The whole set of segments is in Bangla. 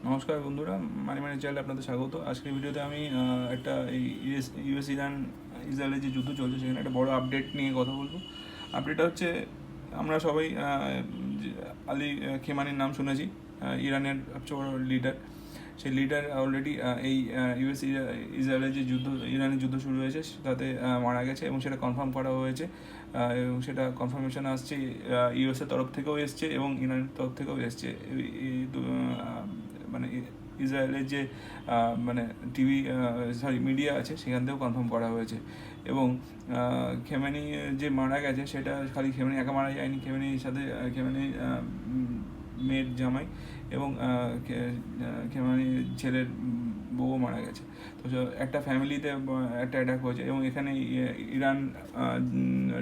নমস্কার বন্ধুরা, মানি মানি চ্যানেলে আপনাদের স্বাগত। আজকের ভিডিওতে আমি একটা এই ইউএস ইরান ইসরায়েলের যে যুদ্ধ চলছে সেখানে একটা বড় আপডেট নিয়ে কথা বলবো। আপডেটটা হচ্ছে, আমরা সবাই আলী খেমানির নাম শুনেছি, ইরানের সবচেয়ে বড় লিডার। সেই লিডার অলরেডি এই ইসরায়েলের যে ইরানের যুদ্ধ শুরু হয়েছে তাতে মারা গেছে এবং সেটা কনফার্ম করা হয়েছে। এবং সেটা কনফার্মেশন আসছে ইউএসের তরফ থেকেও এসছে এবং ইরানের তরফ থেকেও এসছে। মানে ইসরায়েলের যে মানে টিভি মিডিয়া আছে সেখান থেকেও কনফার্ম করা হয়েছে। এবং খেমেনি যে মারা গেছে সেটা খালি খেমেনি একা মারা যায়নি, খেমেনির সাথে খেমেনি মেয়ের জামাই এবং খেমেনির ছেলের বউও মারা গেছে। তো একটা ফ্যামিলিতে একটা অ্যাটাক হয়েছে এবং এখানে ইরান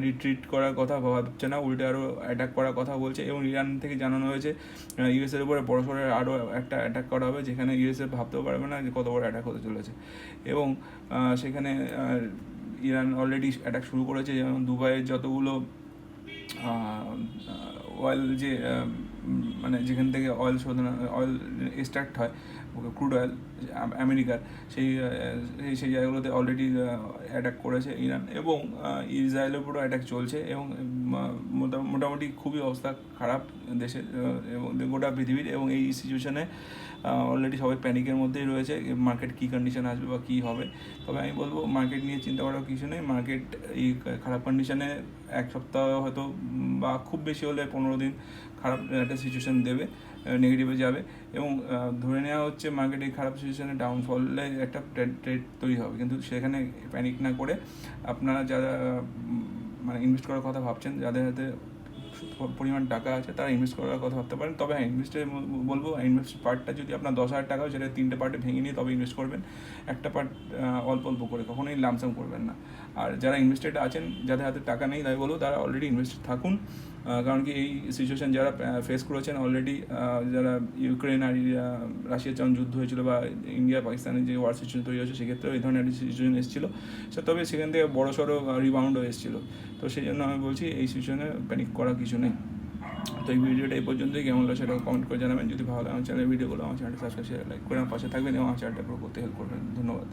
রিট্রিট করার কথা ভাবছে না, উল্টে আরও অ্যাটাক করার কথা বলছে। এবং ইরান থেকে জানানো হয়েছে ইউএসের উপরে বড়সড় আরও একটা অ্যাটাক করা হবে, যেখানে ইউএসএ ভাবতেও পারবে না যে কত বড় অ্যাটাক হতে চলেছে। এবং সেখানে ইরান অলরেডি অ্যাটাক শুরু করেছে, যেমন দুবাইয়ের যতগুলো অয়েল যে মানে যেখান থেকে অয়েল এক্সট্রাক্ট হয়, ক্রুড অয়েল আমেরিকার, সেই জায়গাগুলোতে অলরেডি অ্যাটাক করেছে ইরান। এবং ইসরায়েলের উপরও অ্যাটাক চলছে এবং মোটামুটি খুবই অবস্থা খারাপ দেশের এবং গোটা পৃথিবীর। এবং এই সিচুয়েশনে অলরেডি সবাই প্যানিকের মধ্যেই রয়েছে, মার্কেট কী কন্ডিশন আসবে বা কী হবে। তবে আমি বলবো মার্কেট নিয়ে চিন্তা করার কিছু নেই। মার্কেট এই খারাপ কন্ডিশনে এক সপ্তাহ হয়তো বা খুব বেশি হলে 15 দিন খারাপ একটা সিচুয়েশান দেবে, নেগেটিভে যাবে। এবং ধরে নেওয়া হচ্ছে মার্কেট এই খারাপ সিচুয়েশানে ডাউনফলে একটা ট্রেড তৈরি হবে। কিন্তু সেখানে প্যানিক না করে আপনারা যারা মানে ইনভেস্ট করার কথা ভাবছেন, যাদের হাতে পরিমাণ টাকা আছে, তারা ইনভেস্ট করার কথা ভাবতে পারেন। তবে হ্যাঁ, বলবো ইনভেস্ট পার্টটা যদি আপনার 10,000 টাকা হয় সেটা 3টে পার্টে ভেঙে নিয়ে তবে ইনভেস্ট করবেন। একটা পার্ট অল্প অল্প করে, কখনোই লামসাম করবেন না। আর যারা ইনভেস্টেড আছেন, যাদের হাতে টাকা নেই, তাই বলবো তারা অলরেডি ইনভেস্টেড থাকুন। কারণ কি এই সিচুয়েশান যারা ফেস করেছেন অলরেডি, যারা ইউক্রেন আর রাশিয়ার যখন যুদ্ধ হয়েছিল বা ইন্ডিয়া পাকিস্তানের যে ওয়ার সিচুয়েশন তৈরি হয়েছে, সেক্ষেত্রেও এই ধরনের একটা সিচুয়েশন এসেছিলো। তবে সেখান থেকে বড়সড় রিবাউন্ডও এসেছিলো। তো সেই জন্য আমি বলছি এই সিচুয়েশনে প্যানিক করার কিছু নেই। তো এই ভিডিওটা এই পর্যন্তই। কেমন লাগলো সেটা কমেন্ট করে জানাবেন। যদি ভালো লাগে আমার চ্যানেলের ভিডিওগুলো, আমার চ্যানেলটা সাবস্ক্রাইব শেয়ার লাইক করে আমার পাশে থাকবেন এবং আমার চ্যানেলটা গ্রো করতে হেল্প করবেন। ধন্যবাদ।